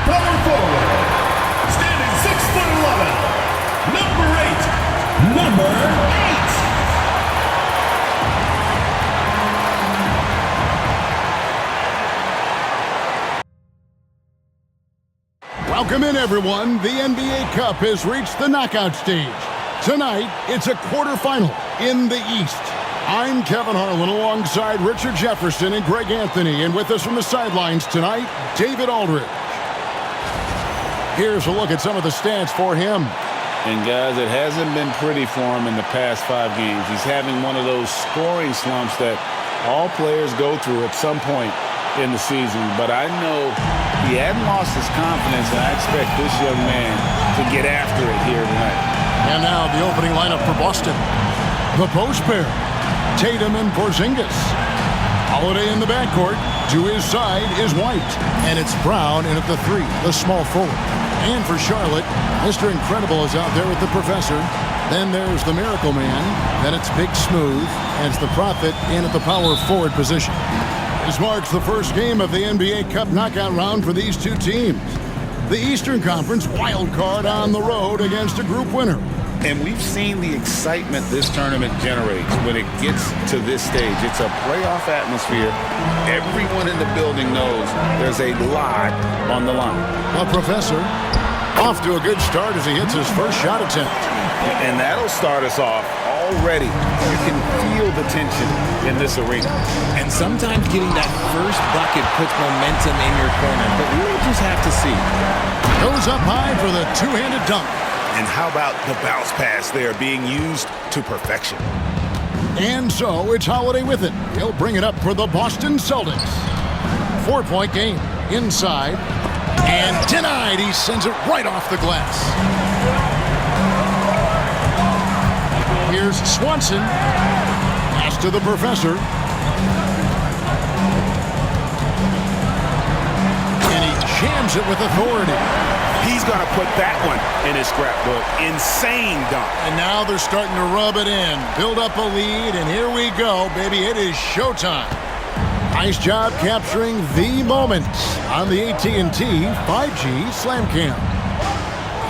Power forward, standing 6'11", number 8. Welcome in, everyone. The NBA Cup has reached the knockout stage. Tonight, it's a quarterfinal in the East. I'm Kevin Harlan alongside Richard Jefferson and Greg Anthony, and with us from the sidelines tonight, David Aldridge. Here's a look at some of the stats for him. And guys, it hasn't been pretty for him in the past 5 games. He's having one of those scoring slumps that all players go through at some point in the season. But I know he hadn't lost his confidence, and I expect this young man to get after it here tonight. And now the opening lineup for Boston. The post pair, Tatum and Porzingis. Holiday in the backcourt. To his side is White. And it's Brown in at the 3, the small forward. And for Charlotte, Mr. Incredible is out there with the Professor. Then there's the Miracle Man. Then it's Big Smooth. And it's the Prophet in at the power forward position. This marks the first game of the NBA Cup knockout round for these two teams. The Eastern Conference wild card on the road against a group winner. And we've seen the excitement this tournament generates when it gets to this stage. It's a playoff atmosphere. Everyone in the building knows there's a lot on the line. The Professor off to a good start as he hits his first shot attempt. And that'll start us off already. You can feel the tension in this arena. And sometimes getting that first bucket puts momentum in your corner, but we'll just have to see. Goes up high for the two-handed dunk. And how about the bounce pass there being used to perfection? And so it's Holiday with it. He'll bring it up for the Boston Celtics. 4-point game. Inside. And denied. He sends it right off the glass. Here's Swanson. Pass to the Professor. And he jams it with authority. He's going to put that one in his scrapbook. Insane dunk. And now they're starting to rub it in. Build up a lead, and here we go, baby. It is showtime. Nice job capturing the moment on the AT&T 5G Slam Cam.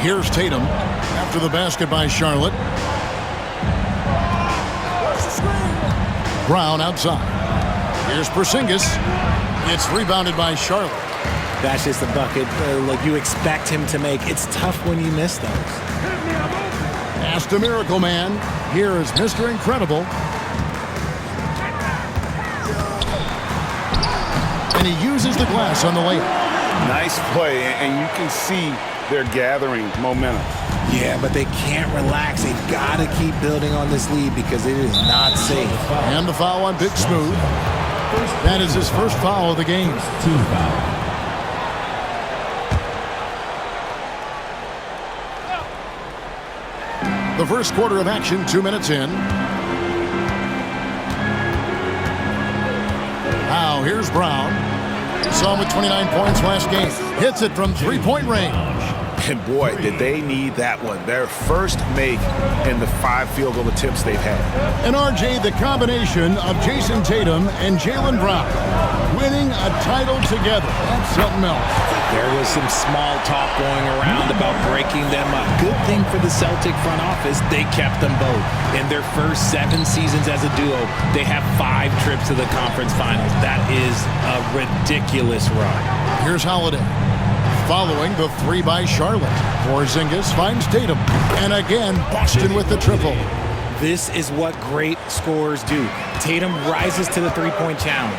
Here's Tatum after the basket by Charlotte. Brown outside. Here's Porzingis. It's rebounded by Charlotte. That's just a bucket like you expect him to make. It's tough when you miss those. Pass to Miracle Man. Here is Mr. Incredible. And he uses the glass on the layup. Nice play, and you can see they're gathering momentum. Yeah, but they can't relax. They've got to keep building on this lead because it is not safe. And the foul on Big Smooth. That is his first foul of the game. Team foul. The first quarter of action, 2 minutes in. Now here's Brown. Saw him with 29 points last game. Hits it from three-point range. And boy, did they need that one. Their first make in the 5 field goal attempts they've had. And RJ, the combination of Jason Tatum and Jaylen Brown winning a title together. That's something else. There was some small talk going around about breaking them up. Good thing for the Celtic front office, they kept them both. In their first 7 seasons as a duo, they have 5 trips to the conference finals. That is a ridiculous run. Here's Holiday. Following the 3 by Charlotte. Porzingis finds Tatum. And again, Boston with the triple. This is what great scorers do. Tatum rises to the three-point challenge.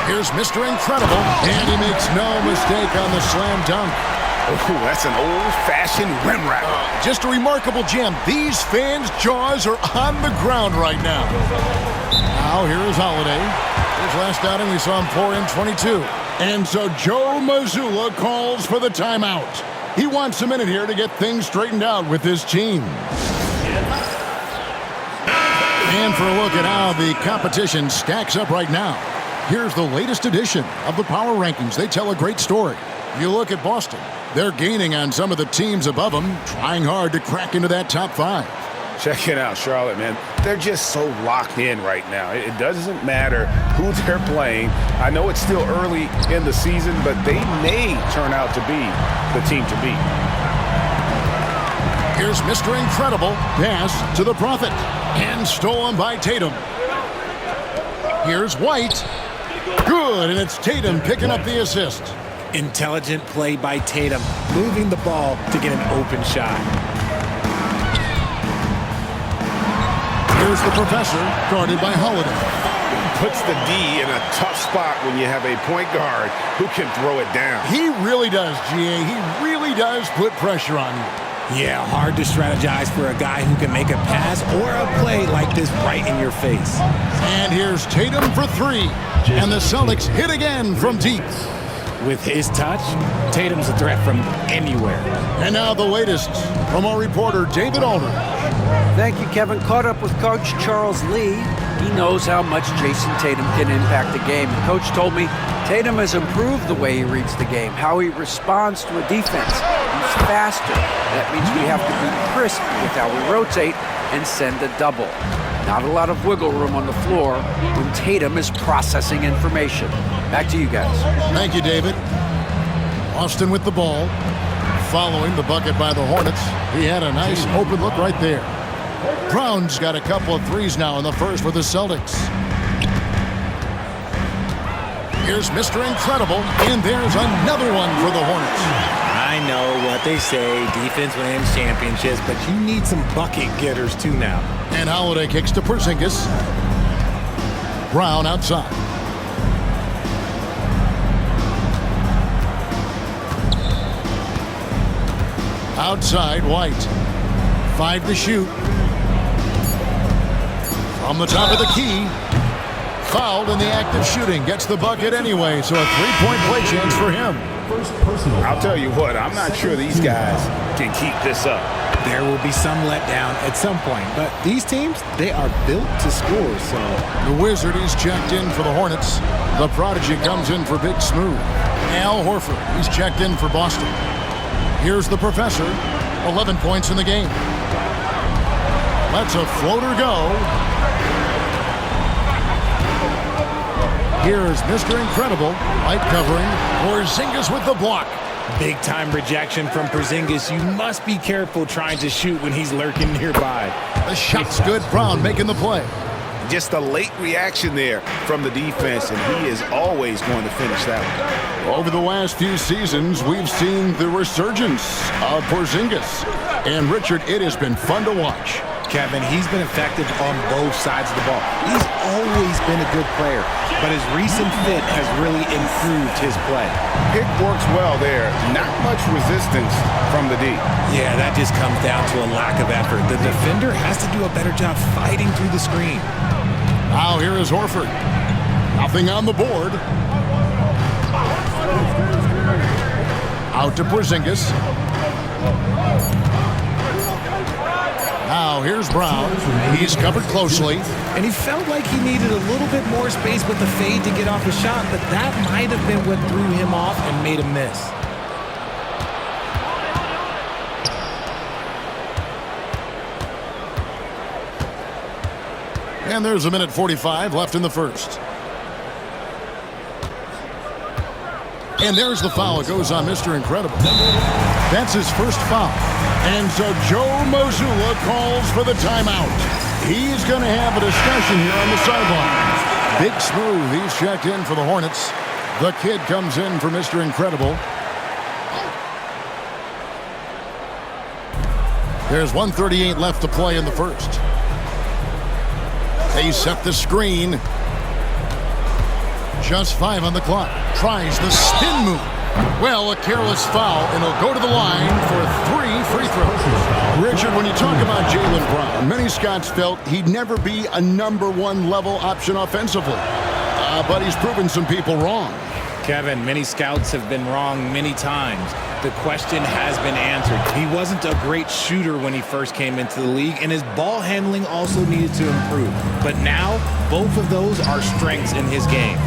Here's Mr. Incredible. And he makes no mistake on the slam dunk. Oh, that's an old-fashioned rim wrap. Just a remarkable gem. These fans' jaws are on the ground right now. Now here is Holiday. His last outing, we saw him pour in 22. And so Joe Mazzulla calls for the timeout. He wants a minute here to get things straightened out with his team. And for a look at how the competition stacks up right now, here's the latest edition of the Power Rankings. They tell a great story. You look at Boston. They're gaining on some of the teams above them, trying hard to crack into that top 5. Check it out, Charlotte, man. They're just so locked in right now. It doesn't matter who they're playing. I know it's still early in the season, but they may turn out to be the team to beat. Here's Mr. Incredible. Pass to the Prophet. And stolen by Tatum. Here's White. Good, and it's Tatum picking up the assist. Intelligent play by Tatum, moving the ball to get an open shot. Here's the Professor, guarded by Holiday. Puts the D in a tough spot when you have a point guard who can throw it down. He really does, GA. He really does put pressure on you. Yeah, hard to strategize for a guy who can make a pass or a play like this right in your face. And here's Tatum for three. And the Celtics hit again from deep. With his touch, Tatum's a threat from anywhere. And now the latest from our reporter, David Aldridge. Thank you, Kevin. Caught up with Coach Charles Lee. He knows how much Jason Tatum can impact the game. Coach told me Tatum has improved the way he reads the game, how he responds to a defense. He's faster. That means we have to be crisp with how we rotate and send a double. Not a lot of wiggle room on the floor when Tatum is processing information. Back to you guys. Thank you, David. Austin with the ball. Following the bucket by the Hornets. He had a nice open look right there. Brown's got a couple of threes now in the first for the Celtics. Here's Mr. Incredible, and there's another one for the Hornets. I know what they say, defense wins championships, but you need some bucket getters too now. And Holiday kicks to Porzingis. Brown outside. Outside, White. 5 to shoot. From the top of the key. Fouled in the act of shooting. Gets the bucket anyway, so a 3-point play chance for him. I'll tell you what, I'm not sure these guys can keep this up. There will be some letdown at some point, but these teams, they are built to score, so. The Wizard is checked in for the Hornets. The Prodigy comes in for Big Smooth. Al Horford, he's checked in for Boston. Here's the Professor, 11 points in the game. Lets a floater go. Here's Mr. Incredible, light covering. Porzingis with the block. Big-time rejection from Porzingis. You must be careful trying to shoot when he's lurking nearby. The shot's good. Brown making the play. Just a late reaction there from the defense, and he is always going to finish that one. Over the last few seasons, we've seen the resurgence of Porzingis. And Richard, it has been fun to watch. Kevin, he's been effective on both sides of the ball. He's always been a good player, but his recent fit has really improved his play. Pick works well there. Not much resistance from the D. Yeah, that just comes down to a lack of effort. The defender has to do a better job fighting through the screen. Now here is Horford. Nothing on the board. Out to Porzingis. Now here's Brown. He's covered closely. And he felt like he needed a little bit more space with the fade to get off a shot, but that might have been what threw him off and made him miss. And there's a minute 45 left in the first. And there's the foul. It goes on Mr. Incredible. That's his first foul. And so Joe Mazzulla calls for the timeout. He's going to have a discussion here on the sideline. Big Smooth, he's checked in for the Hornets. The kid comes in for Mr. Incredible. There's 1:38 left to play in the first. They set the screen. Just 5 on the clock. Tries the spin move. Well, a careless foul, and he'll go to the line for 3 free throws. Richard, when you talk about Jaylen Brown, many scouts felt he'd never be a #1 level option offensively. But he's proven some people wrong. Kevin, many scouts have been wrong many times. The question has been answered. He wasn't a great shooter when he first came into the league, and his ball handling also needed to improve. But now, both of those are strengths in his game.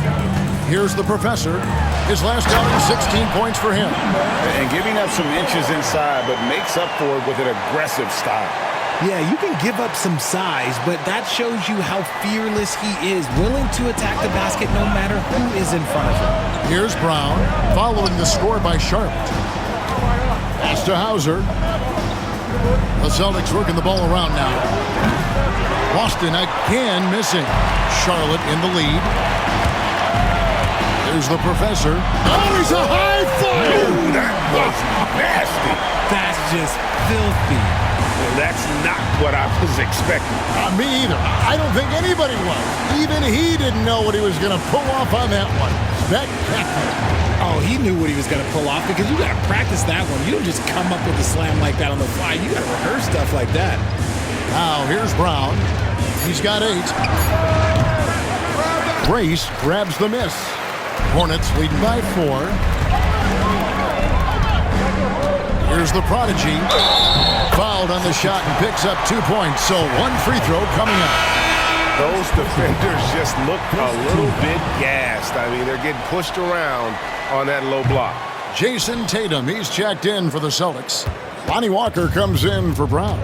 Here's the Professor. His last outing, 16 points for him. And giving up some inches inside, but makes up for it with an aggressive style. Yeah, you can give up some size, but that shows you how fearless he is, willing to attack the basket no matter who is in front of him. Here's Brown, following the score by Sharp. Pass to Hauser. The Celtics working the ball around now. Boston again missing. Charlotte in the lead. There's the professor. Oh, he's a high flyer! Ooh, that was nasty. That's just filthy. Well, that's not what I was expecting. Me either. I don't think anybody was. Even he didn't know what he was going to pull off on that one. Spectacular. Oh, he knew what he was going to pull off because you got to practice that one. You don't just come up with a slam like that on the fly. You got to rehearse stuff like that. Now, here's Brown. He's got 8. Grace grabs the miss. Hornets leading by 4. Here's the prodigy. Fouled on the shot and picks up 2 points. So 1 free throw coming up. Those defenders just look a little bit gassed. I mean, they're getting pushed around on that low block. Jason Tatum, he's checked in for the Celtics. Lonnie Walker comes in for Brown.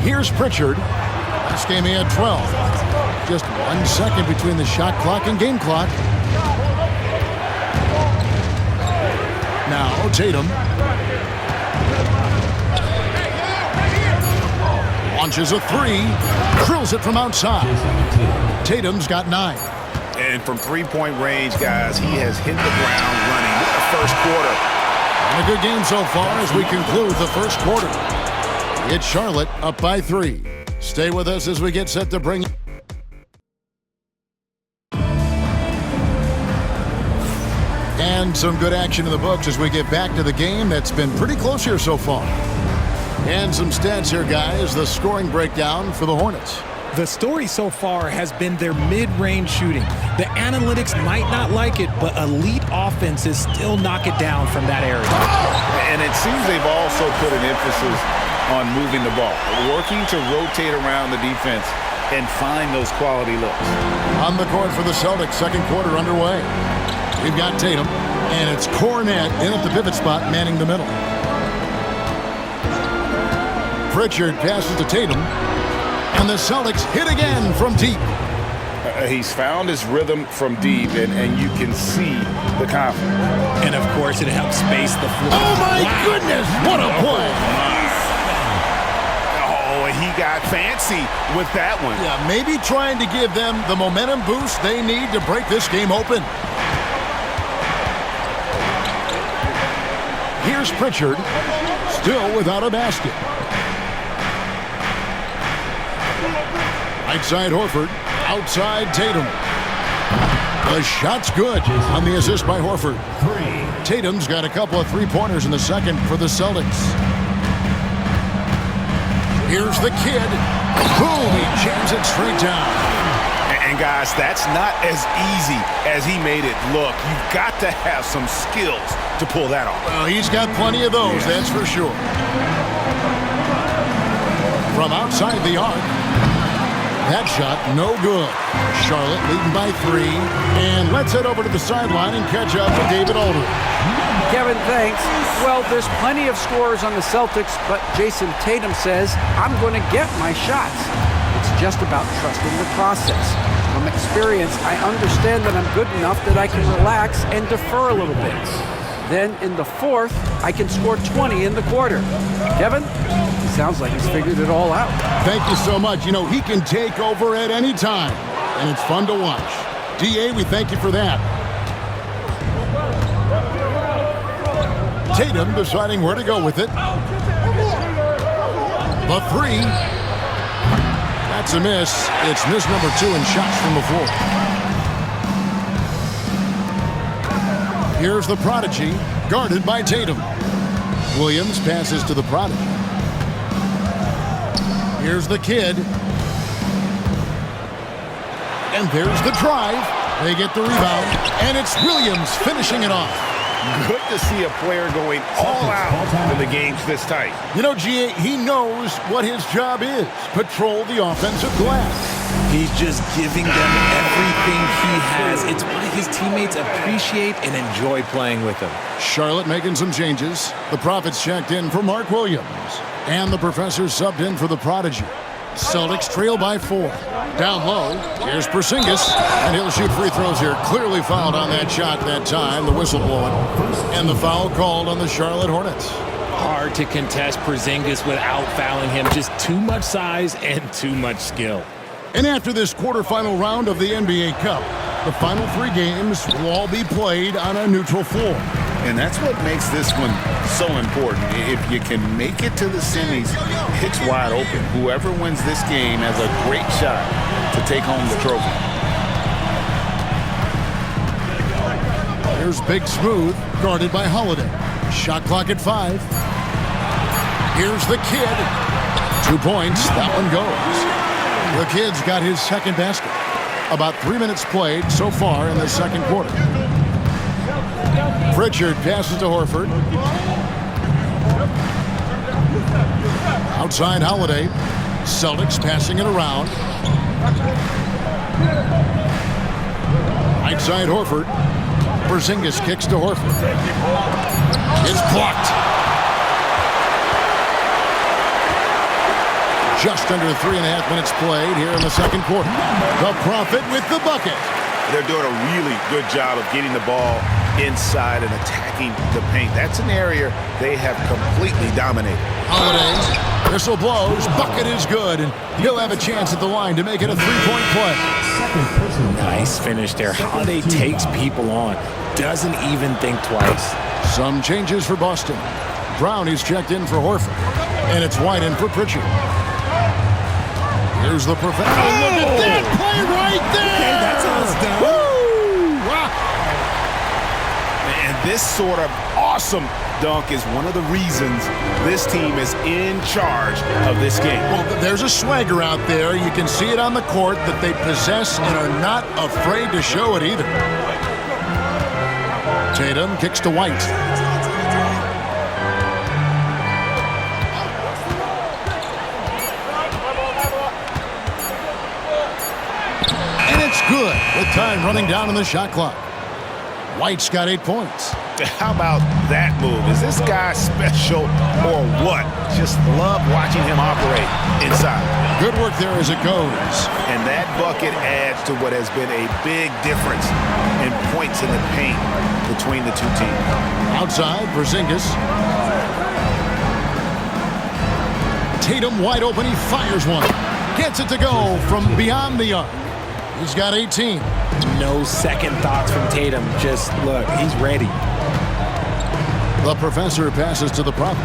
Here's Pritchard. Last game he had 12. Just 1 second between the shot clock and game clock. Now Tatum. Launches a 3. Drills it from outside. Tatum's got 9. And from three-point range, guys, he has hit the ground running in the first quarter. And a good game so far as we conclude the first quarter. It's Charlotte up by 3. Stay with us as we get set to bring. And some good action in the books as we get back to the game that's been pretty close here so far. And some stats here, guys. The scoring breakdown for the Hornets. The story so far has been their mid-range shooting. The analytics might not like it, but elite offenses still knock it down from that area. And it seems they've also put an emphasis on moving the ball, working to rotate around the defense and find those quality looks. On the court for the Celtics, second quarter underway. We've got Tatum, and it's Cornette in at the pivot spot, manning the middle. Pritchard passes to Tatum, and the Celtics hit again from deep. He's found his rhythm from deep, and you can see the confidence. And, of course, it helps space the floor. Oh, my goodness! What a play! Oh, he got fancy with that one. Yeah, maybe trying to give them the momentum boost they need to break this game open. Here's Pritchard, still without a basket. Right side Horford, outside Tatum. The shot's good on the assist by Horford. Tatum's got a couple of three-pointers in the second for the Celtics. Here's the kid. Boom, he jams it straight down. And guys, that's not as easy as he made it look. You've got to have some skills to pull that off. Well, he's got plenty of those, that's for sure. From outside the arc. That shot, no good. Charlotte leading by 3. And let's head over to the sideline and catch up with David Aldridge. Kevin, thanks. Well, there's plenty of scorers on the Celtics, but Jason Tatum says, I'm going to get my shots. It's just about trusting the process. From experience, I understand that I'm good enough that I can relax and defer a little bit. Then in the fourth, I can score 20 in the quarter. Kevin, he sounds like he's figured it all out. Thank you so much. You know, he can take over at any time, and it's fun to watch. DA, we thank you for that. Tatum deciding where to go with it. The 3. That's a miss. It's miss number 2 in shots from the floor. Here's the prodigy, guarded by Tatum. Williams passes to the prodigy. Here's the kid. And there's the drive. They get the rebound, and it's Williams finishing it off. Good to see a player going all out when the game's this tight. You know, GA, he knows what his job is. Patrol the offensive glass. He's just giving them everything he has. It's why his teammates appreciate and enjoy playing with him. Charlotte making some changes. The Prophets checked in for Mark Williams. And the Professor subbed in for the Prodigy. Celtics trail by 4. Down low, here's Porzingis, and he'll shoot free throws here. Clearly fouled on that shot that time, the whistle blowing. And the foul called on the Charlotte Hornets. Hard to contest Porzingis without fouling him. Just too much size and too much skill. And after this quarterfinal round of the NBA Cup, the final 3 games will all be played on a neutral floor. And that's what makes this one so important. If you can make it to the semis, it's wide open. Whoever wins this game has a great shot to take home the trophy. Here's Big Smooth, guarded by Holiday. Shot clock at 5. Here's the Kid. 2 points, that one goes. The Kid's got his second basket. About 3 minutes played so far in the second quarter. Pritchard passes to Horford. Outside Holiday. Celtics passing it around. Right side Horford. Porzingis kicks to Horford. It's blocked. Just under 3.5 minutes played here in the second quarter. The Prophet with the bucket. They're doing a really good job of getting the ball inside and attacking the paint. That's an area they have completely dominated. Holiday, whistle blows, bucket is good, and he'll have a chance at the line to make it a 3-point play. Nice finish there. Holiday takes people on. Doesn't even think twice. Some changes for Boston. Brown is checked in for Horford, and it's White in for Pritchard. Here's the Professor. Oh, look at that play right there! Okay, that's how it's done. Woo! Wow. And this sort of awesome dunk is one of the reasons this team is in charge of this game. Well, there's a swagger out there. You can see it on the court that they possess and are not afraid to show it either. Tatum kicks to White. Good, with time running down on the shot clock. White's got 8 points. How about that move? Is this guy special or what? Just love watching him operate inside. Good work there as it goes. And that bucket adds to what has been a big difference in points in the paint between the two teams. Outside, Porzingis. Tatum wide open, he fires one. Gets it to go from beyond the arc. He's got 18. No second thoughts from Tatum. Just look, he's ready. The Professor passes to the Prophet.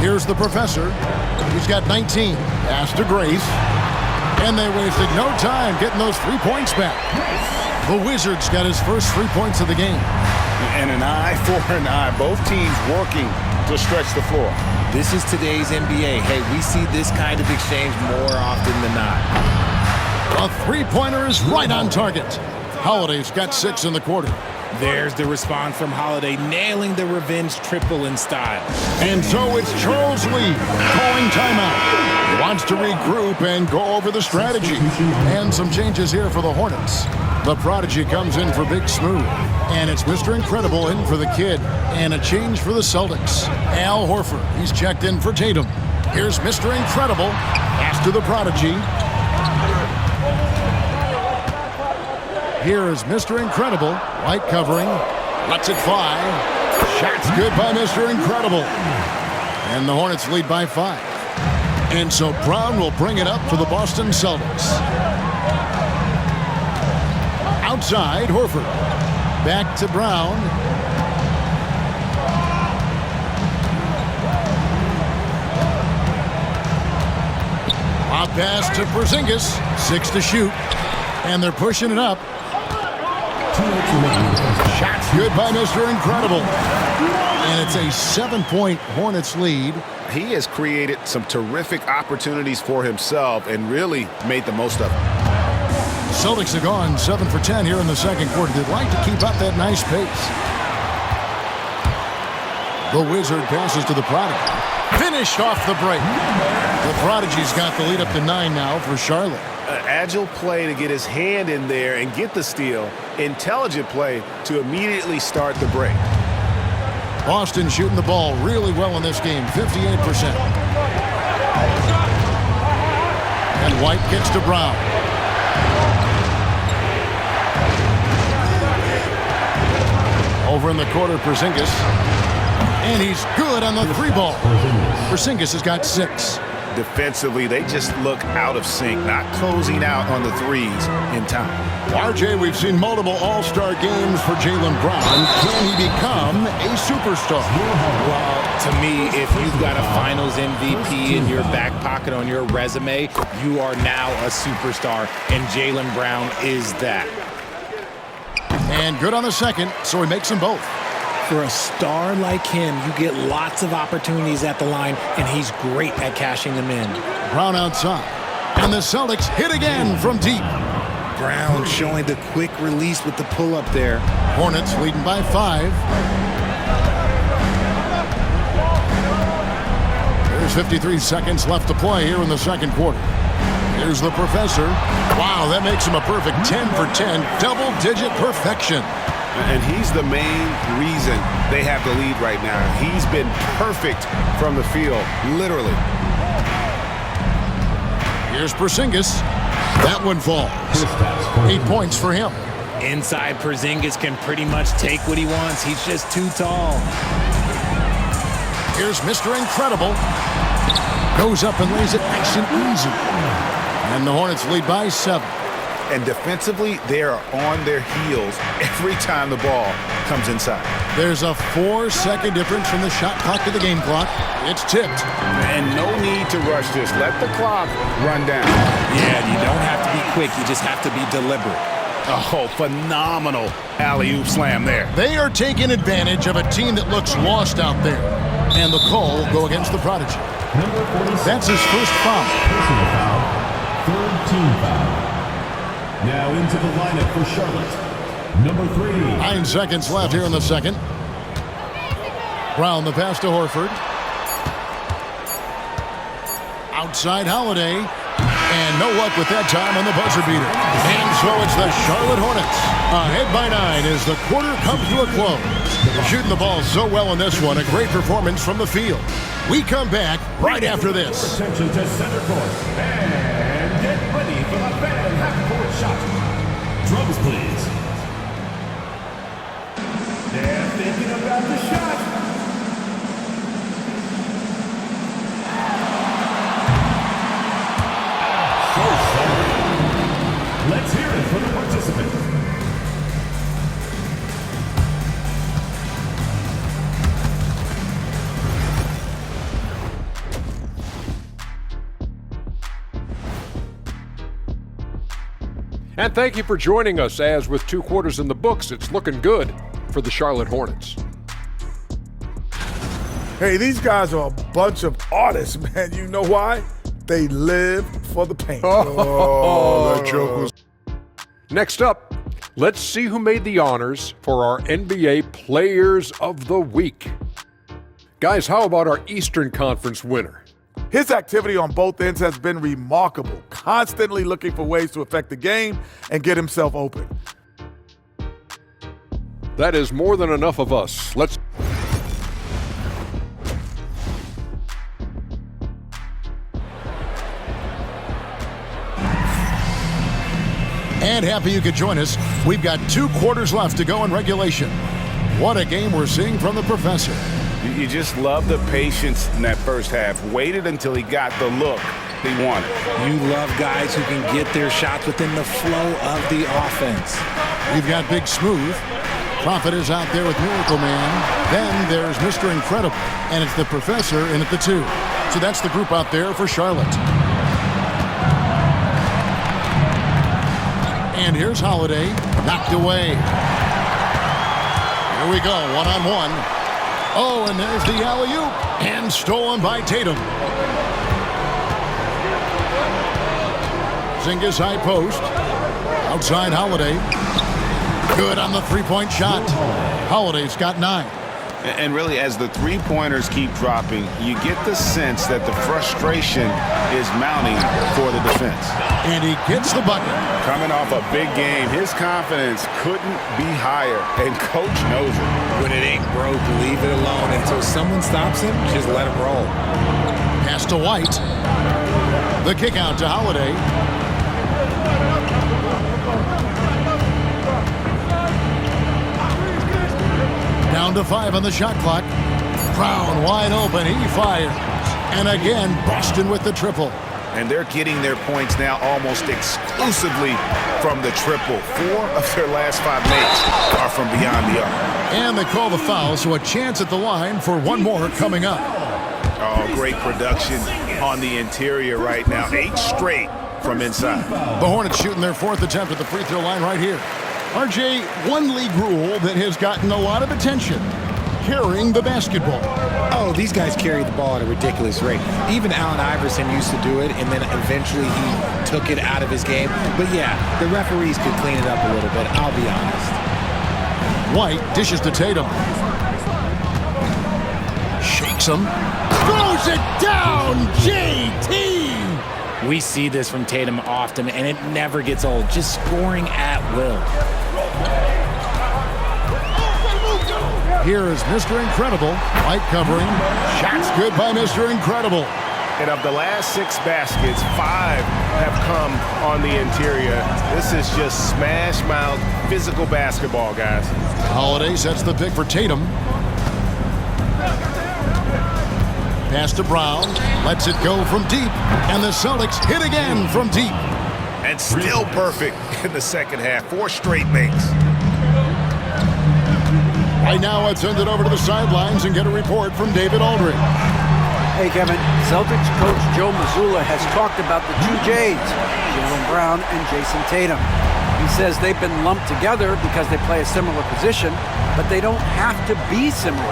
Here's the Professor. He's got 19. Pass to Grace. And they wasted no time getting those 3 points back. The Wizards got his first 3 points of the game. And an eye for an eye. Both teams working to stretch the floor. This is today's NBA. Hey, we see this kind of exchange more often than not. A 3-pointer is right on target. Holiday's got 6 in the quarter. There's the response from Holiday, nailing the revenge triple in style. And so it's Charles Lee calling timeout. He wants to regroup and go over the strategy. And some changes here for the Hornets. The Prodigy comes in for Big Smooth. And it's Mr. Incredible in for the Kid. And a change for the Celtics. Al Horford, he's checked in for Tatum. Here's Mr. Incredible. Pass to the Prodigy. Here is Mr. Incredible. White covering. Lets it fly. Shot's good by Mr. Incredible. And the Hornets lead by 5. And so Brown will bring it up for the Boston Celtics. Outside, Horford. Back to Brown. Hot pass to Porzingis. 6 to shoot. And they're pushing it up. Shot's good by Mr. Incredible. And it's a 7-point Hornets lead. He has created some terrific opportunities for himself and really made the most of it. Celtics have gone 7 for 10 here in the second quarter. They'd like to keep up that nice pace. The Wizard passes to the Prodigy. finished off the break. The Prodigy's got the lead up to 9 now for Charlotte. Agile play to get his hand in there and get the steal. Intelligent play to immediately start the break. Boston shooting the ball really well in this game, 58%. And White gets to Brown. Over in the corner, Porzingis. And he's good on the 3-ball. Porzingis has got 6. Defensively, they just look out of sync, not closing out on the threes in time. RJ, we've seen multiple all-star games for Jaylen Brown. Can he become a superstar? Well, to me, if you've got a finals MVP in your back pocket on your resume, you are now a superstar, and Jaylen Brown is that. And good on the second, so he makes them both. For a star like him, you get lots of opportunities at the line, and he's great at cashing them in. Brown outside. And the Celtics hit again from deep. Brown showing the quick release with the pull-up there. Hornets leading by 5. There's 53 seconds left to play here in the second quarter. Here's the professor. Wow, that makes him a perfect 10 for 10, double-digit perfection. And he's the main reason they have the lead right now. He's been perfect from the field, literally. Here's Porzingis. That one falls. 8 points for him. Inside, Porzingis can pretty much take what he wants. He's just too tall. Here's Mr. Incredible. Goes up and lays it nice and easy. And the Hornets lead by 7. And defensively, they are on their heels every time the ball comes inside. There's a 4-second difference from the shot clock to the game clock. It's tipped. And no need to rush this. Let the clock run down. Yeah, you don't have to be quick. You just have to be deliberate. Oh, phenomenal alley-oop slam there. They are taking advantage of a team that looks lost out there. And the call will go against the Prodigy. That's his first foul. Personal foul. Third team foul. Now into the lineup for Charlotte. Number 3. 9 seconds left here in the second. Brown the pass to Horford. Outside Holiday. And no luck with that time on the buzzer beater. And so it's the Charlotte Hornets. Ahead by 9 as the quarter comes to a close. They're shooting the ball so well in this one. A great performance from the field. We come back right after this. Attention to center court. And get ready for the fan half-court shot. Drums, please. They're thinking about the shot. So sorry. Let's hear it for the participant. And thank you for joining us, as with 2 quarters in the books, it's looking good for the Charlotte Hornets. Hey, these guys are a bunch of artists, man. You know why? They live for the paint. Oh, that joke was... Next up, let's see who made the honors for our NBA Players of the Week. Guys, how about our Eastern Conference winner? His activity on both ends has been remarkable, constantly looking for ways to affect the game and get himself open. That is more than enough of us. Let's... And happy you could join us. We've got 2 quarters left to go in regulation. What a game we're seeing from the professor. You just love the patience in that first half. Waited until he got the look he wanted. You love guys who can get their shots within the flow of the offense. We've got Big Smooth. Prophet is out there with Miracle Man. Then there's Mr. Incredible. And it's the professor in at the 2. So that's the group out there for Charlotte. And here's Holiday. Knocked away. Here we go, one-on-one. Oh, and there's the alley-oop. And stolen by Tatum. Porzingis high post. Outside Holiday. Good on the 3-point shot. Holiday's got 9. And really, as the three-pointers keep dropping, you get the sense that the frustration is mounting for the defense. And he gets the bucket. Coming off a big game, his confidence couldn't be higher, and Coach knows it. When it ain't broke, leave it alone until someone stops him. Just let him roll. Pass to White. The kick out to Holiday. Down to 5 on the shot clock. Brown wide open. He fires. And again, Boston with the triple. And they're getting their points now almost exclusively from the triple. 4 of their last 5 makes are from beyond the arc. And they call the foul, so a chance at the line for one more coming up. Oh, great production on the interior right now. 8 straight from inside. The Hornets shooting their 4th attempt at the free throw line right here. RJ, one league rule that has gotten a lot of attention, carrying the basketball. Oh, these guys carry the ball at a ridiculous rate. Even Allen Iverson used to do it, and then eventually he took it out of his game. But yeah, the referees could clean it up a little bit, I'll be honest. White dishes to Tatum. Shakes him. Throws it down, JT! We see this from Tatum often, and it never gets old. Just scoring at will. Here is Mr. Incredible. White covering. Shots good by Mr. Incredible. And of the last 6 baskets, 5 have come on the interior. This is just smash mouth physical basketball, guys. Holiday sets the pick for Tatum. Pass to Brown. Lets it go from deep. And the Celtics hit again from deep. And still perfect in the second half. 4 straight makes. Right now, let's send it over to the sidelines and get a report from David Aldridge. Hey, Kevin. Celtics coach Joe Mazzulla has talked about the 2 J's, Jaylen Brown and Jason Tatum. He says they've been lumped together because they play a similar position, but they don't have to be similar.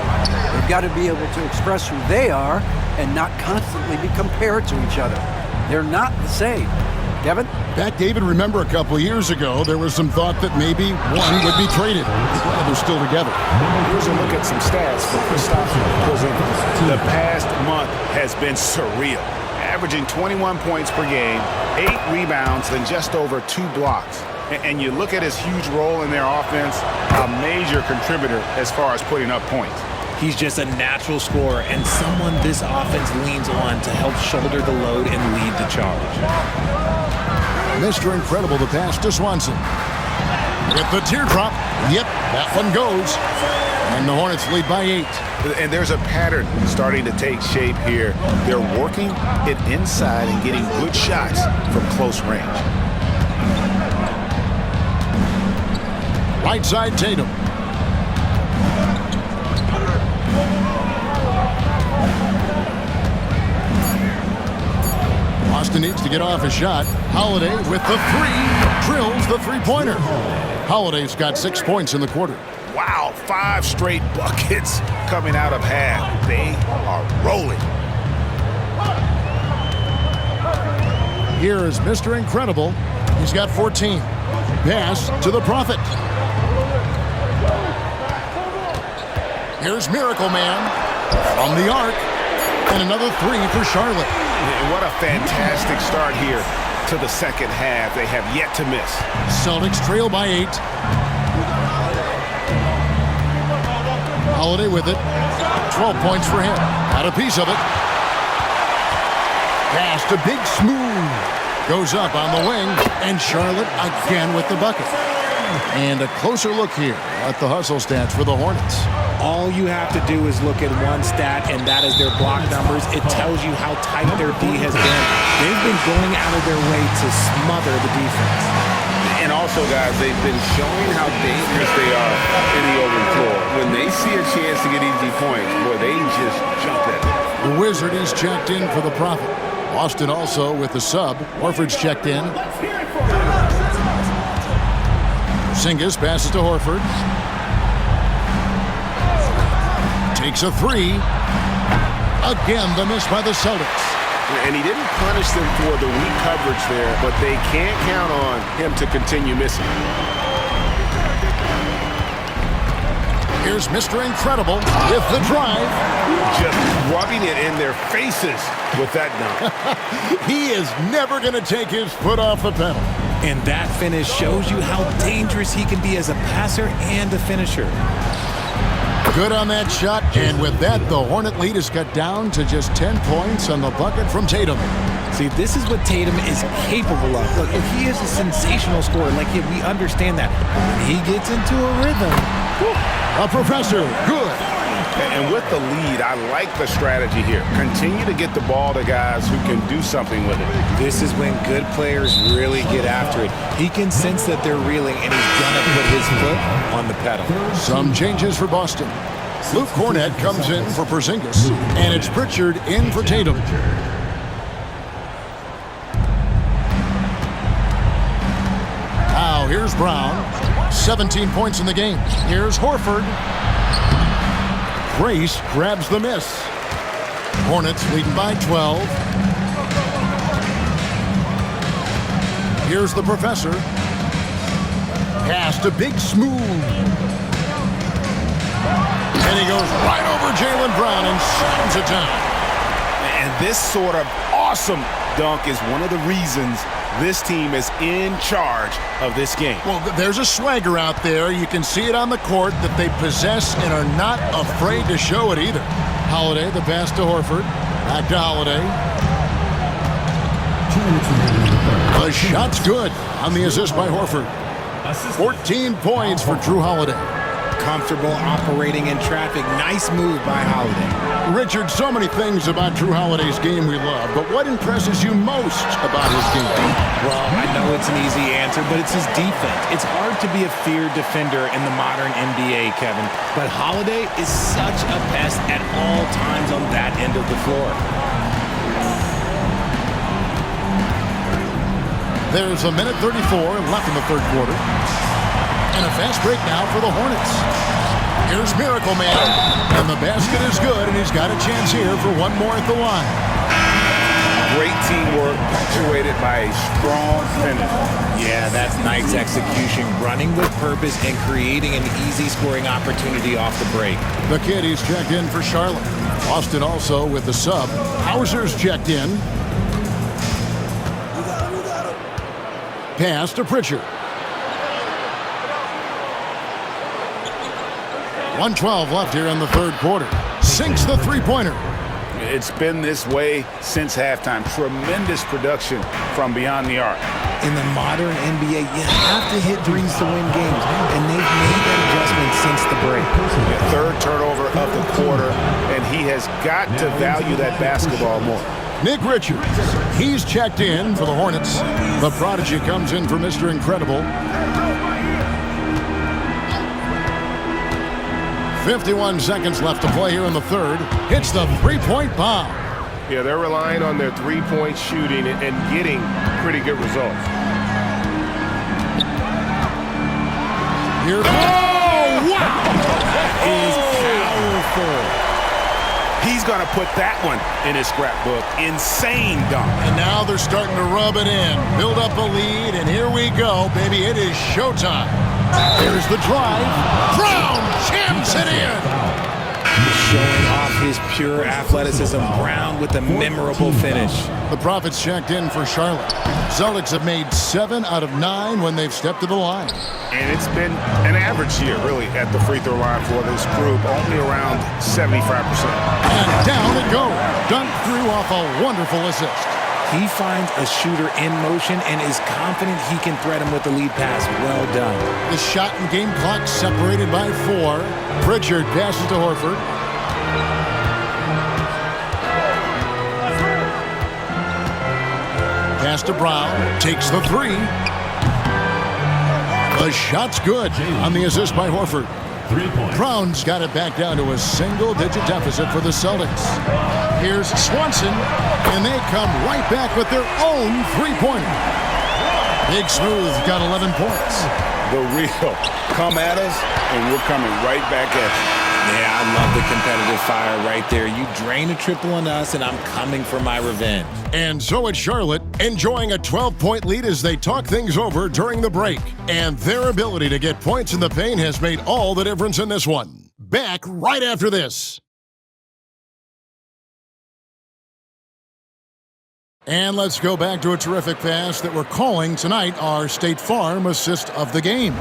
They've got to be able to express who they are and not constantly be compared to each other. They're not the same. Kevin? Back, David, remember a couple of years ago, there was some thought that maybe one would be traded. Glad they're still together. Here's a look at some stats for Kristaps Porzingis. The past month has been surreal. Averaging 21 points per game, 8 rebounds, and just over 2 blocks. And you look at his huge role in their offense, a major contributor as far as putting up points. He's just a natural scorer and someone this offense leans on to help shoulder the load and lead the charge. Mr. Incredible, the pass to Swanson. With the teardrop. Yep, that one goes. And the Hornets lead by 8. And there's a pattern starting to take shape here. They're working it inside and getting good shots from close range. Right side, Tatum. Boston needs to get off a shot. Holiday with the 3. Drills the three-pointer. Holiday's got 6 points in the quarter. Wow, 5 straight buckets coming out of half. They are rolling. Here is Mr. Incredible. He's got 14. Pass to the Prophet. Here's Miracle Man from the arc. And another 3 for Charlotte. And what a fantastic start here to the second half. They have yet to miss. Celtics trail by 8. Holiday with it. 12 points for him. Got a piece of it. Pass to Big Smooth. Goes up on the wing. And Charlotte again with the bucket. And a closer look here at the hustle stats for the Hornets. All you have to do is look at one stat, and that is their block numbers. It tells you how tight their D has been. They've been going out of their way to smother the defense. And also, guys, they've been showing how dangerous they are in the open floor. When they see a chance to get easy points, boy, they just jump at it. The Wizard is checked in for the Prophet. Boston also with the sub. Horford's checked in. Porzingis passes to Horford. Takes a 3. Again, the miss by the Celtics. And he didn't punish them for the weak coverage there, but they can't count on him to continue missing. Here's Here's Mr. Incredible with the drive. Just rubbing it in their faces with that dunk. He is never going to take his foot off the pedal. And that finish shows you how dangerous he can be as a passer and a finisher. Good on that shot, and with that, the Hornet lead is cut down to just 10 points on the bucket from Tatum. See, this is what Tatum is capable of. Look, he is a sensational scorer. Like, we understand that. When he gets into a rhythm, A professor, good. And with the lead, I like the strategy here. Continue to get the ball to guys who can do something with it. this is when good players really get after it. He can sense that they're reeling, and he's going to put his foot on the pedal. Some changes for Boston. Luke Cornett comes in for Porzingis, and it's Pritchard in for Tatum. Now here's Brown. 17 points in the game. Here's Horford. Grace grabs the miss. Hornets leading by 12. Here's the professor. Pass to Big Smooth. And he goes right over Jaylen Brown and slams it down. And this sort of awesome dunk is one of the reasons this team is in charge of this game. Well, there's a swagger out there. You can see it on the court that they possess and are not afraid to show it either. Holiday, the pass to Horford. Back to Holiday. The shot's good on the assist by Horford. 14 points for Drew Holiday. Comfortable operating in traffic. Nice move by Holiday. Richard, so many things about Drew Holiday's game we love, but what impresses you most about his game? Well, I know it's an easy answer, but it's his defense. It's hard to be a feared defender in the modern NBA, Kevin, but Holiday is such a pest at all times on that end of the floor. There's a minute 34 left in the third quarter. And a fast break now for the Hornets. Here's Miracle Man. And the basket is good, and he's got a chance here for one more at the line. Great teamwork punctuated by a strong finish. Yeah, that's nice execution. Running with purpose and creating an easy scoring opportunity off the break. The Kitties checked in for Charlotte. Austin also with the sub. Hauser's checked in. Pass to Pritchard. 1:12 left here in the third quarter. Sinks the three-pointer. It's been this way since halftime. Tremendous production from beyond the arc. In the modern NBA, you have to hit threes to win games, and they've made that adjustment since the break. Third turnover of the quarter, and he has got to value that basketball more. Nick Richards, he's checked in for the Hornets. The prodigy comes in for Mr. Incredible. 51 seconds left to play here in the third. Hits the three-point bomb. Yeah, they're relying on their three-point shooting and getting pretty good results. Here, oh, wow! That is powerful. He's going to put that one in his scrapbook. Insane dunk. And now they're starting to rub it in. Build up a lead, and here we go, baby. It is showtime. Here's the drive. Brown jams it in. Showing off his pure athleticism. Brown with a memorable finish. The Prophets checked in for Charlotte. Celtics have made 7 out of 9 when they've stepped to the line. And it's been an average year, really, at the free throw line for this group, only around 75%. And down it goes. Dunked through off a wonderful assist. He finds a shooter in motion and is confident he can thread him with the lead pass. Well done. The shot and game clock separated by 4. Pritchard passes to Horford. Pass to Brown. Takes the 3. The shot's good on the assist by Horford. 3 points. Brown's got it back down to a single-digit deficit for the Celtics. Here's Swanson, and they come right back with their own three-pointer. Big Smooth got 11 points. The real come at us, and we're coming right back at you. Yeah, I love the competitive fire right there. You drain a triple on us, and I'm coming for my revenge. And so it's Charlotte, enjoying a 12-point lead as they talk things over during the break. And their ability to get points in the paint has made all the difference in this one. back right after this. And let's go back to a terrific pass that we're calling tonight our State Farm assist of the game.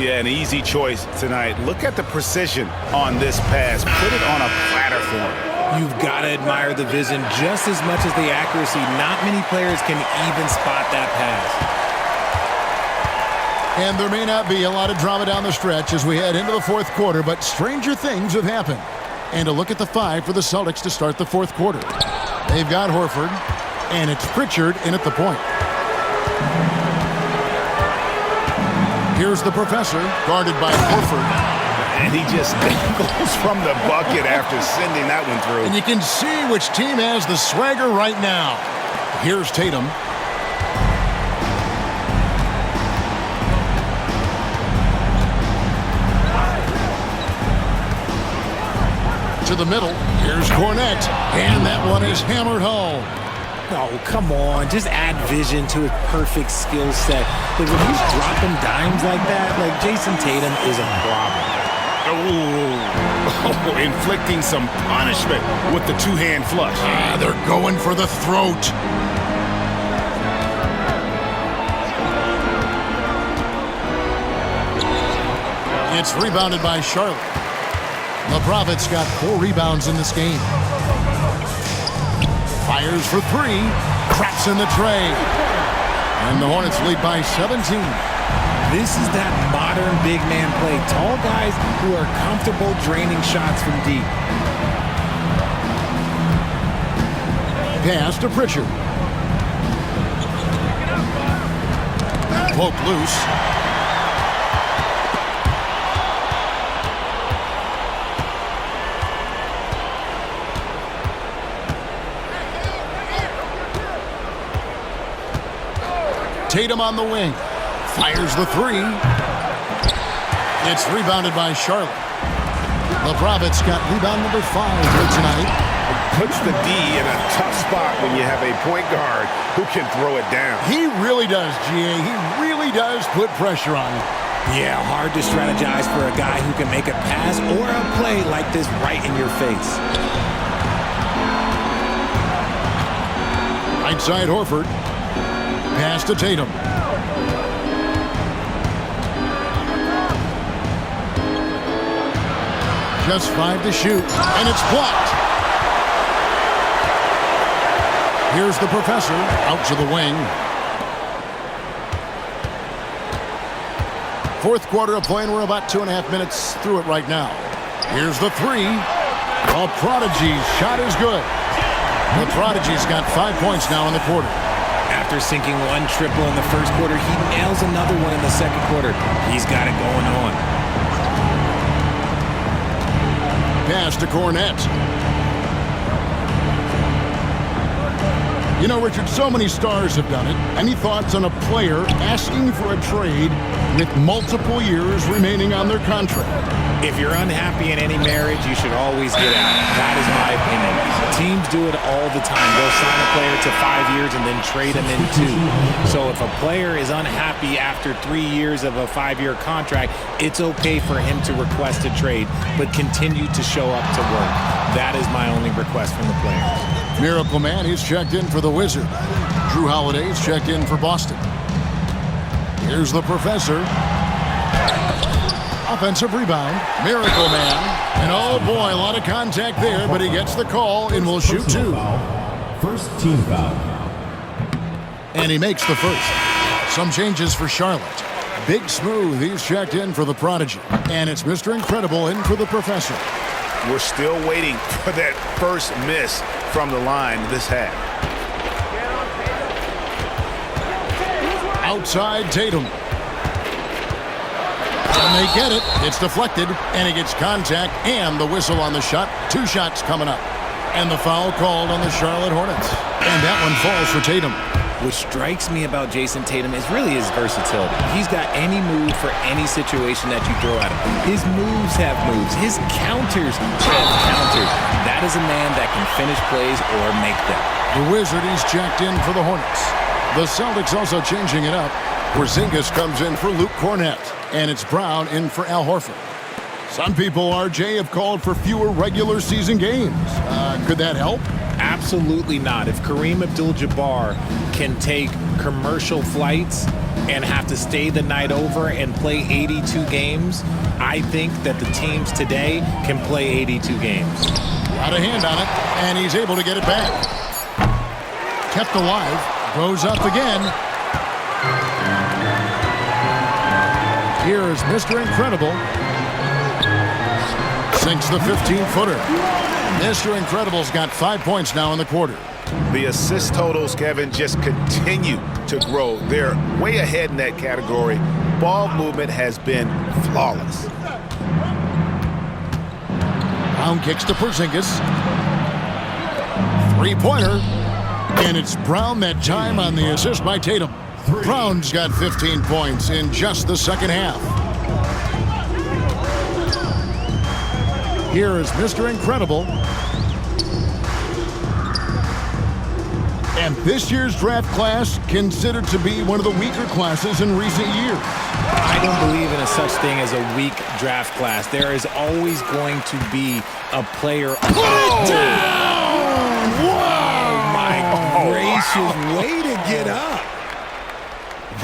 Yeah, an easy choice tonight. Look at the precision on this pass. Put it on a platter for him. You've got to admire the vision just as much as the accuracy. Not many players can even spot that pass. And there may not be a lot of drama down the stretch as we head into the fourth quarter, but stranger things have happened. And a look at the 5 for the Celtics to start the fourth quarter. They've got Horford, and it's Pritchard in at the point. Here's the professor, guarded by Horford. And he just goes from the bucket after sending that one through. And you can see which team has the swagger right now. Here's Tatum. To the middle. Here's Cornette. And that one is hammered home. Oh, come on. Just add vision to a perfect skill set. Like, when he's dropping dimes like that, like, Jason Tatum is a problem. Oh, inflicting some punishment with the two-hand flush. They're going for the throat. It's rebounded by Charlotte. The Prophet's got 4 rebounds in this game. Fires for 3. Craps in the tray. And the Hornets lead by 17. This is that modern big man play. Tall guys who are comfortable draining shots from deep. Pass to Pritchard. Poke loose. Tatum on the wing. Fires the 3. It's rebounded by Charlotte. The Prophet's got rebound number 5 here tonight. Puts the D in a tough spot when you have a point guard who can throw it down. He really does, GA. He really does put pressure on him. Yeah, hard to strategize for a guy who can make a pass or a play like this right in your face. Right side Horford. Pass to Tatum. Just 5 to shoot, and it's blocked. Here's the professor, out to the wing. Fourth quarter of play, and we're about 2.5 minutes through it right now. Here's the 3. A Prodigy's shot is good. The Prodigy's got 5 points now in the quarter. After sinking 1 triple in the first quarter, he nails another one in the second quarter. He's got it going on. Pass to Cornette. You know, Richard, so many stars have done it. Any thoughts on a player asking for a trade with multiple years remaining on their contract? If you're unhappy in any marriage, you should always get out. That is my opinion. Teams do it all the time. They'll sign a player to 5 years and then trade him in 2. So if a player is unhappy after 3 years of a 5-year contract, it's okay for him to request a trade, but continue to show up to work. That is my only request from the players. Miracle Man, he's checked in for the Wizard. Drew Holiday's checked in for Boston. Here's the professor. Offensive rebound. Miracle Man. And oh boy, a lot of contact there, but he gets the call and will shoot 2. First team foul. And he makes the first. Some changes for Charlotte. Big Smooth, he's checked in for the Prodigy. And it's Mr. Incredible in for the professor. We're still waiting for that first miss from the line this half. Outside Tatum. And they get it. It's deflected, and he gets contact and the whistle on the shot. 2 shots coming up. And the foul called on the Charlotte Hornets. And that one falls for Tatum. What strikes me about Jason Tatum is really his versatility. He's got any move for any situation that you throw at him. His moves have moves. His counters have counters. That is a man that can finish plays or make them. The Wizard is checked in for the Hornets. The Celtics also changing it up. Porzingis comes in for Luke Cornette. And it's Brown in for Al Horford. Some people, RJ, have called for fewer regular season games. Could that help? Absolutely not. If Kareem Abdul-Jabbar can take commercial flights and have to stay the night over and play 82 games, I think that the teams today can play 82 games. Got a hand on it, and he's able to get it back. Kept alive, goes up again. Here is Mr. Incredible. Sinks the 15-footer. Mr. Incredible's got 5 points now in the quarter. The assist totals, Kevin, just continue to grow. They're way ahead in that category. Ball movement has been flawless. Brown kicks to Porzingis. Three-pointer. And it's Brown that time on the assist by Tatum. Brown's got 15 points in just the second half. Here is Mr. Incredible. And this year's draft class considered to be one of the weaker classes in recent years. I don't believe in a such thing as a weak draft class. There is always going to be a player. Down! Oh, my gracious. Way to get up.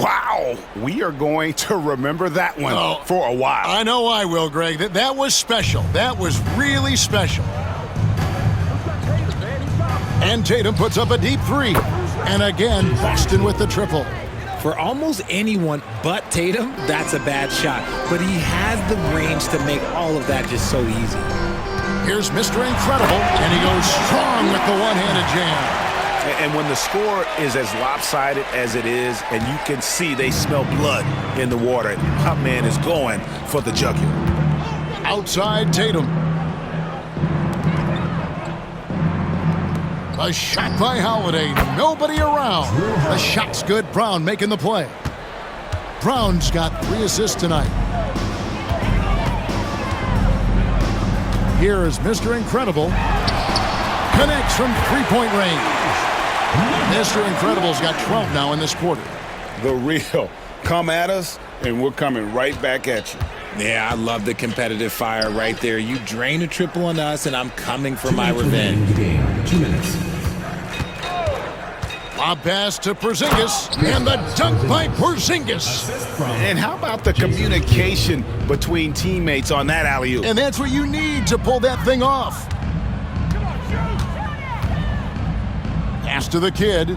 Wow. We are going to remember that one for a while. I know I will, Greg. That was special. That was really special. And Tatum puts up a deep three. And again, Boston with the triple. For almost anyone but Tatum, that's a bad shot. But he has the range to make all of that just so easy. Here's Mr. Incredible, and he goes strong with the one-handed jam. And when the score is as lopsided as it is, and you can see they smell blood in the water, my man is going for the jugular. Outside Tatum. A shot by Holiday. Nobody around. The shot's good. Brown making the play. Brown's got 3 assists tonight. Here is Mr. Incredible. Connects from three-point range. Mr. Incredible's got 12 now in this quarter. The real. Come at us, and we're coming right back at you. Yeah, I love the competitive fire right there. You drain a triple on us, and I'm coming for my revenge. 2 minutes. Lob pass to Porzingis, and the dunk by Porzingis. And how about the communication between teammates on that alley-oop? And that's what you need to pull that thing off. Pass to the kid.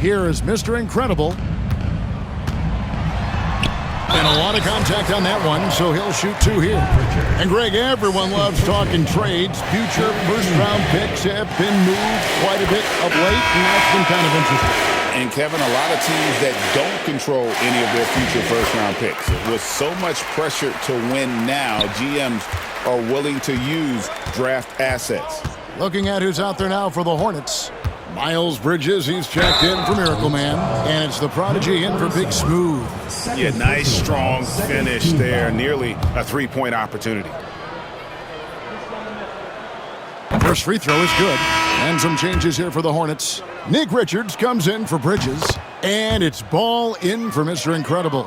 Here is Mr. Incredible. And a lot of contact on that one, so he'll shoot 2 here. And Greg, everyone loves talking trades. Future first-round picks have been moved quite a bit of late, and that's been kind of interesting. And Kevin, a lot of teams that don't control any of their future first-round picks. With so much pressure to win now, GMs are willing to use draft assets. Looking at who's out there now for the Hornets. Miles Bridges, he's checked in for Miracle Man. And it's the prodigy in for Big Smooth. Yeah, nice, strong finish there. Nearly a three-point opportunity. First free throw is good. And some changes here for the Hornets. Nick Richards comes in for Bridges. And it's ball in for Mr. Incredible.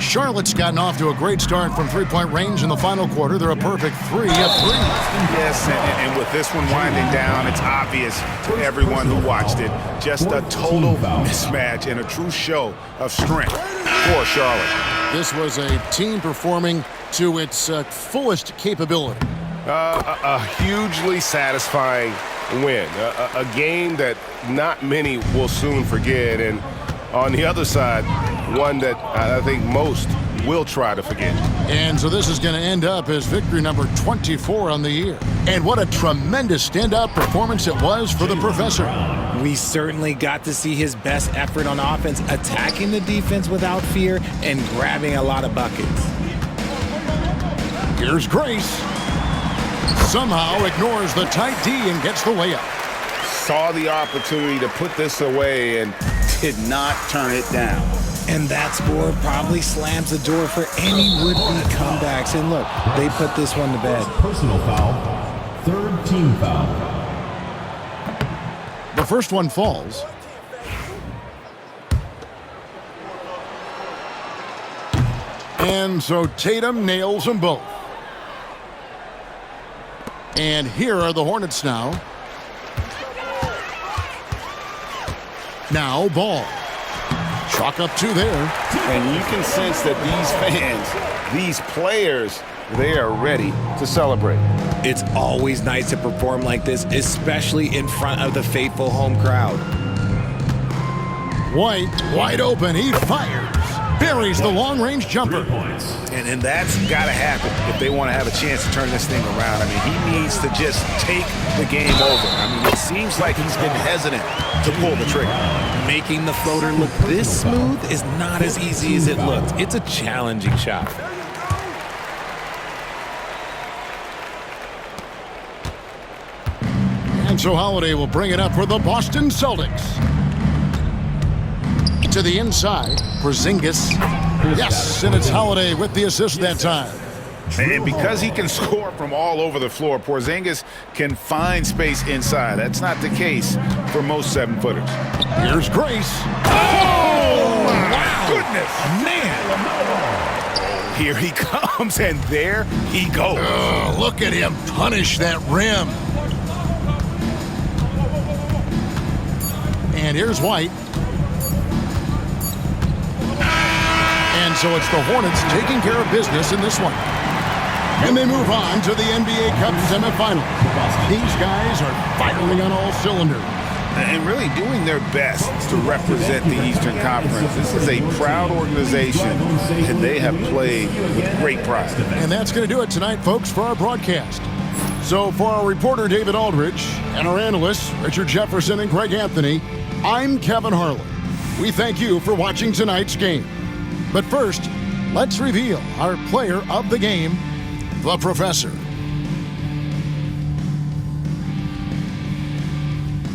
Charlotte's gotten off to a great start from three-point range in the final quarter. They're a perfect 3 of 3. Yes, and with this one winding down, it's obvious to everyone who watched it. Just a total mismatch and a true show of strength for Charlotte. This was a team performing to its fullest capability. A hugely satisfying win. A game that not many will soon forget. And on the other side, one that I think most will try to forget. And so this is going to end up as victory number 24 on the year. And what a tremendous standout performance it was for the professor. We certainly got to see his best effort on offense, attacking the defense without fear and grabbing a lot of buckets. Here's Grace. Somehow ignores the tight D and gets the layup. Saw the opportunity to put this away and did not turn it down. And that score probably slams the door for any would-be comebacks. And look, they put this one to bed. Personal foul. 3rd team foul. The first one falls. And so Tatum nails them both. And here are the Hornets now. Now ball. Chalk up 2 there. And you can sense that these fans, these players, they are ready to celebrate. It's always nice to perform like this, especially in front of the faithful home crowd. White, wide open. He fires. Buries the long-range jumper. And that's got to happen if they want to have a chance to turn this thing around. I mean, he needs to just take the game over. I mean, it seems like he's been hesitant to pull the trigger. Making the floater look this smooth is not as easy as it looks. It's a challenging shot. And so Holiday will bring it up for the Boston Celtics. To the inside, Porzingis. Yes, and it's Holiday with the assist that time. And because he can score from all over the floor, Porzingis can find space inside. That's not the case for most 7-footers. Here's Grace. Oh, my goodness. Man. Here he comes, and there he goes. Look at him punish that rim. And here's White. And so it's the Hornets taking care of business in this one. And they move on to the NBA Cup semifinal. These guys are firing on all cylinders. And really doing their best to represent the Eastern Conference. This is a proud organization, and they have played with great pride. And that's going to do it tonight, folks, for our broadcast. So for our reporter, David Aldridge, and our analysts, Richard Jefferson and Greg Anthony, I'm Kevin Harlan. We thank you for watching tonight's game. But first, let's reveal our player of the game, the Professor.